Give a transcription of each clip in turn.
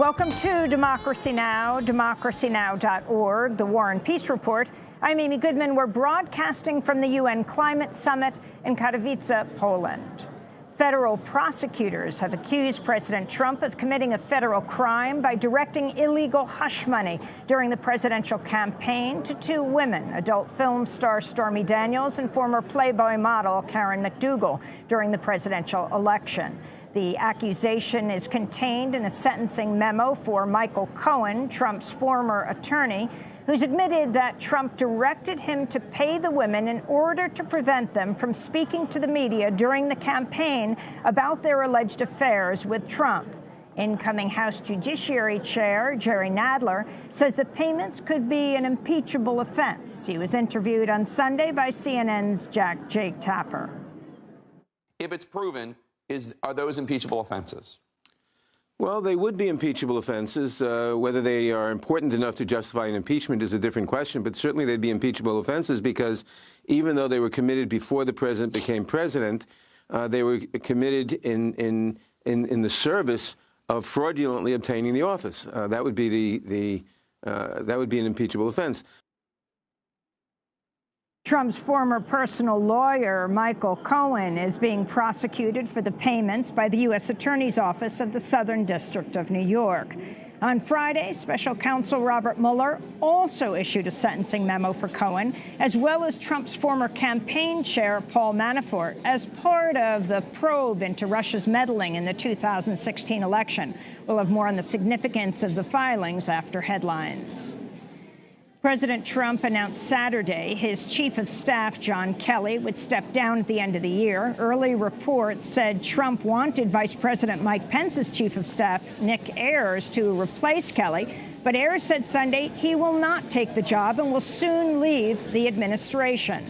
Welcome to Democracy Now!, democracynow.org, the War and Peace Report. I'm Amy Goodman. We're broadcasting from the UN Climate Summit in Katowice, Poland. Federal prosecutors have accused President Trump of committing a federal crime by directing illegal hush money during the presidential campaign to two women, adult film star Stormy Daniels and former Playboy model Karen McDougal, during the presidential election. The accusation is contained in a sentencing memo for Michael Cohen, Trump's former attorney, who's admitted that Trump directed him to pay the women in order to prevent them from speaking to the media during the campaign about their alleged affairs with Trump. Incoming House Judiciary Chair Jerry Nadler says the payments could be an impeachable offense. He was interviewed on Sunday by CNN's Jake Tapper. If it's proven, are those impeachable offenses? Well, they would be impeachable offenses. Whether they are important enough to justify an impeachment is a different question, but certainly they'd be impeachable offenses because even though they were committed before the president became president, they were committed in the service of fraudulently obtaining the office. That would be that would be an impeachable offense. Trump's former personal lawyer, Michael Cohen, is being prosecuted for the payments by the U.S. Attorney's Office of the Southern District of New York. On Friday, Special Counsel Robert Mueller also issued a sentencing memo for Cohen, as well as Trump's former campaign chair, Paul Manafort, as part of the probe into Russia's meddling in the 2016 election. We'll have more on the significance of the filings after headlines. President Trump announced Saturday his chief of staff, John Kelly, would step down at the end of the year. Early reports said Trump wanted Vice President Mike Pence's chief of staff, Nick Ayers, to replace Kelly. But Ayers said Sunday he will not take the job and will soon leave the administration.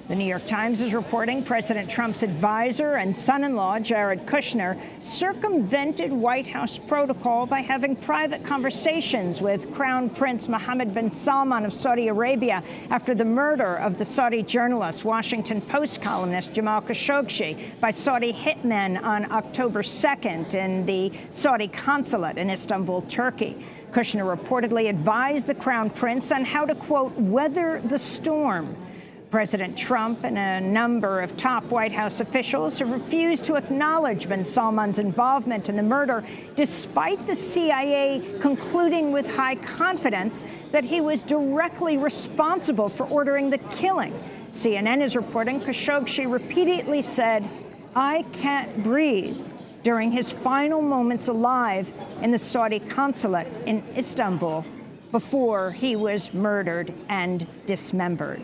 The New York Times is reporting President Trump's advisor and son-in-law, Jared Kushner, circumvented White House protocol by having private conversations with Crown Prince Mohammed bin Salman of Saudi Arabia after the murder of the Saudi journalist, Washington Post columnist Jamal Khashoggi by Saudi hitmen on October 2nd in the Saudi consulate in Istanbul, Turkey. Kushner reportedly advised the Crown Prince on how to, quote, weather the storm. President Trump and a number of top White House officials have refused to acknowledge bin Salman's involvement in the murder, despite the CIA concluding with high confidence that he was directly responsible for ordering the killing. CNN is reporting Khashoggi repeatedly said, "I can't breathe," during his final moments alive in the Saudi consulate in Istanbul before he was murdered and dismembered.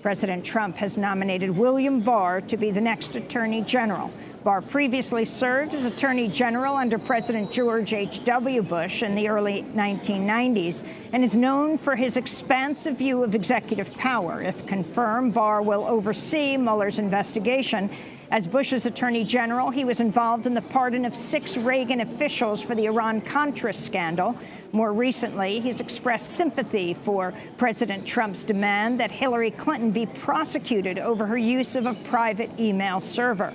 President Trump has nominated William Barr to be the next Attorney General. Barr previously served as Attorney General under President George H.W. Bush in the early 1990s and is known for his expansive view of executive power. If confirmed, Barr will oversee Mueller's investigation. As Bush's Attorney General, he was involved in the pardon of 6 Reagan officials for the Iran-Contra scandal. More recently, he's expressed sympathy for President Trump's demand that Hillary Clinton be prosecuted over her use of a private email server.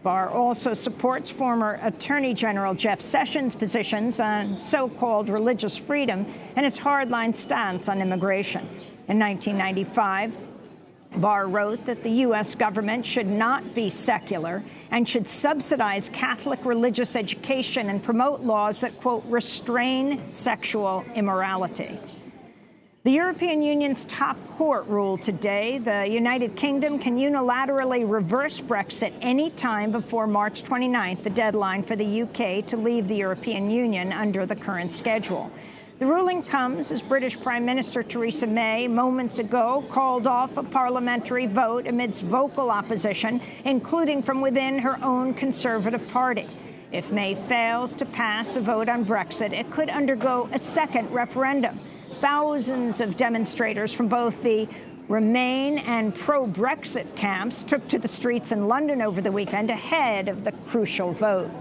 Barr also supports former Attorney General Jeff Sessions' positions on so-called religious freedom and his hardline stance on immigration. In 1995, Barr wrote that the U.S. government should not be secular and should subsidize Catholic religious education and promote laws that, quote, restrain sexual immorality. The European Union's top court ruled today the United Kingdom can unilaterally reverse Brexit any time before March 29th, the deadline for the UK to leave the European Union under the current schedule. The ruling comes as British Prime Minister Theresa May moments ago called off a parliamentary vote amidst vocal opposition, including from within her own Conservative Party. If May fails to pass a vote on Brexit, it could undergo a second referendum. Thousands of demonstrators from both the Remain and pro-Brexit camps took to the streets in London over the weekend ahead of the crucial vote.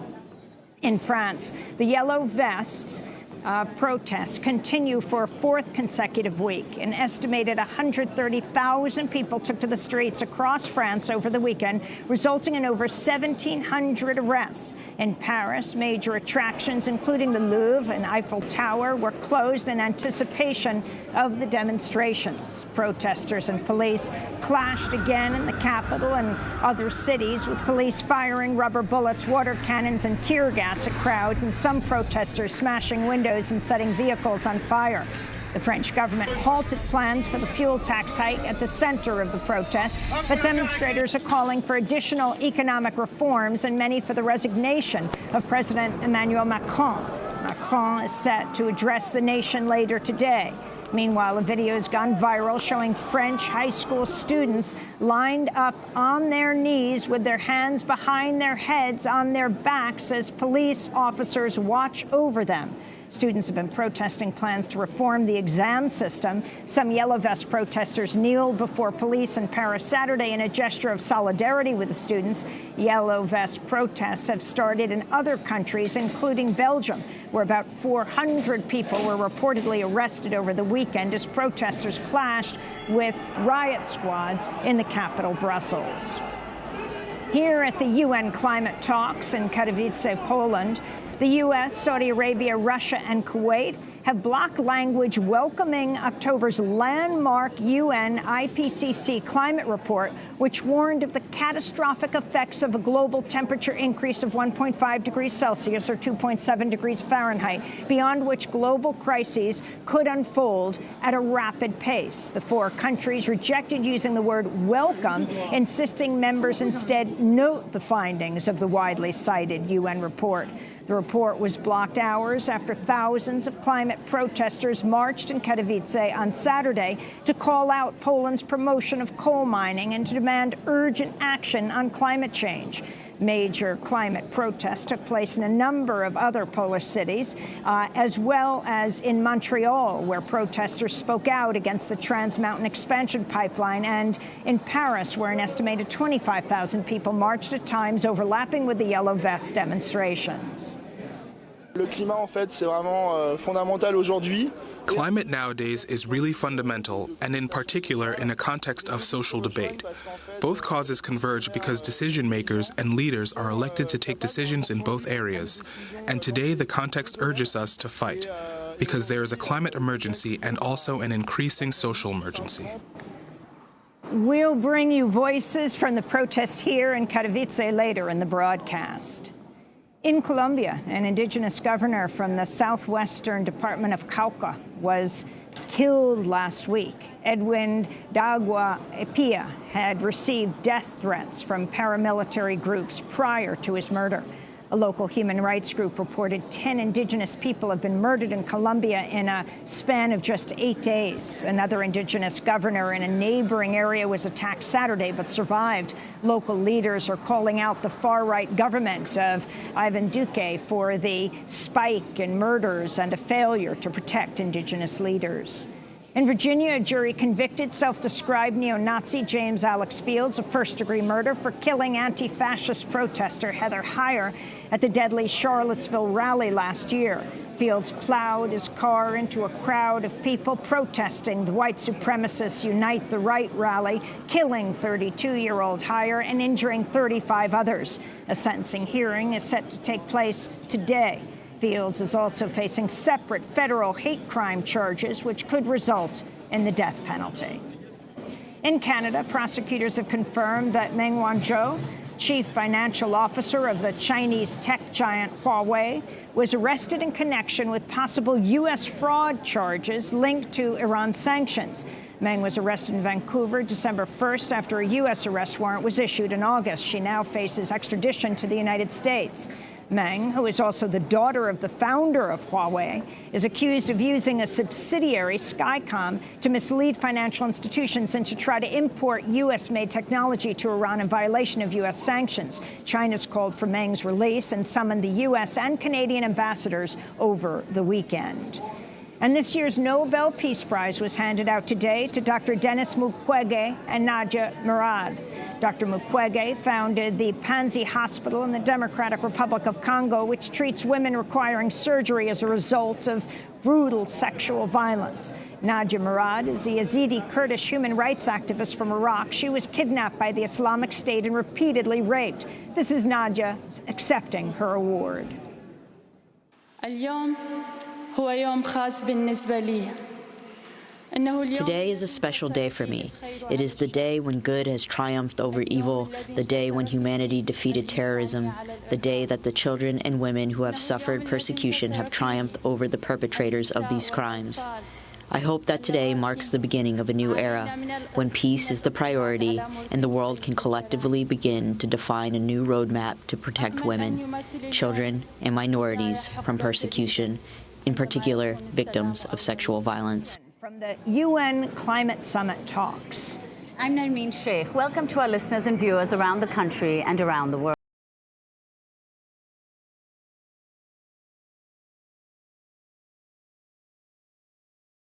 In France, the Yellow Vests Protests continue for a fourth consecutive week. An estimated 130,000 people took to the streets across France over the weekend, resulting in over 1,700 arrests. In Paris, major attractions, including the Louvre and Eiffel Tower, were closed in anticipation of the demonstrations. Protesters and police clashed again in the capital and other cities, with police firing rubber bullets, water cannons, and tear gas at crowds, and some protesters smashing windows and setting vehicles on fire. The French government halted plans for the fuel tax hike at the center of the protest, but demonstrators are calling for additional economic reforms and many for the resignation of President Emmanuel Macron. Macron is set to address the nation later today. Meanwhile, a video has gone viral showing French high school students lined up on their knees with their hands behind their heads on their backs as police officers watch over them. Students have been protesting plans to reform the exam system. Some Yellow Vest protesters kneeled before police in Paris Saturday in a gesture of solidarity with the students. Yellow Vest protests have started in other countries, including Belgium, where about 400 people were reportedly arrested over the weekend as protesters clashed with riot squads in the capital, Brussels. Here at the UN climate talks in Katowice, Poland, the U.S., Saudi Arabia, Russia, and Kuwait have blocked language welcoming October's landmark UN IPCC climate report, which warned of the catastrophic effects of a global temperature increase of 1.5 degrees Celsius or 2.7 degrees Fahrenheit, beyond which global crises could unfold at a rapid pace. The four countries rejected using the word welcome, insisting members instead note the findings of the widely cited UN report. The report was blocked hours after thousands of climate protesters marched in Katowice on Saturday to call out Poland's promotion of coal mining and to demand urgent action on climate change. Major climate protests took place in a number of other Polish cities, as well as in Montreal, where protesters spoke out against the Trans Mountain Expansion Pipeline, and in Paris, where an estimated 25,000 people marched at times overlapping with the Yellow Vest demonstrations. Le climat, en fait, c'est vraiment fondamental aujourd'hui. Climate nowadays is really fundamental, and in particular in a context of social debate. Both causes converge because decision makers and leaders are elected to take decisions in both areas. And today the context urges us to fight, because there is a climate emergency and also an increasing social emergency. We'll bring you voices from the protests here in Katowice later in the broadcast. In Colombia, an indigenous governor from the southwestern department of Cauca was killed last week. Edwin Dagua Epia had received death threats from paramilitary groups prior to his murder. A local human rights group reported 10 indigenous people have been murdered in Colombia in a span of just 8 days. Another indigenous governor in a neighboring area was attacked Saturday but survived. Local leaders are calling out the far-right government of Ivan Duque for the spike in murders and a failure to protect indigenous leaders. In Virginia, a jury convicted self-described neo-Nazi James Alex Fields of first-degree murder for killing anti-fascist protester Heather Heyer at the deadly Charlottesville rally last year. Fields plowed his car into a crowd of people protesting the white supremacist Unite the Right rally, killing 32-year-old Heyer and injuring 35 others. A sentencing hearing is set to take place today. Fields is also facing separate federal hate crime charges, which could result in the death penalty. In Canada, prosecutors have confirmed that Meng Wanzhou, chief financial officer of the Chinese tech giant Huawei, was arrested in connection with possible U.S. fraud charges linked to Iran sanctions. Meng was arrested in Vancouver December 1st after a U.S. arrest warrant was issued in August. She now faces extradition to the United States. Meng, who is also the daughter of the founder of Huawei, is accused of using a subsidiary, Skycom, to mislead financial institutions and to try to import U.S.-made technology to Iran in violation of U.S. sanctions. China's called for Meng's release and summoned the U.S. and Canadian ambassadors over the weekend. And this year's Nobel Peace Prize was handed out today to Dr. Denis Mukwege and Nadia Murad. Dr. Mukwege founded the Panzi Hospital in the Democratic Republic of Congo, which treats women requiring surgery as a result of brutal sexual violence. Nadia Murad is a Yazidi Kurdish human rights activist from Iraq. She was kidnapped by the Islamic State and repeatedly raped. This is Nadia accepting her award. Today is a special day for me. It is the day when good has triumphed over evil, the day when humanity defeated terrorism, the day that the children and women who have suffered persecution have triumphed over the perpetrators of these crimes. I hope that today marks the beginning of a new era, when peace is the priority and the world can collectively begin to define a new roadmap to protect women, children, and minorities from persecution, in particular victims of sexual violence. From the UN Climate Summit talks. I'm Nermeen Sheikh. Welcome to our listeners and viewers around the country and around the world.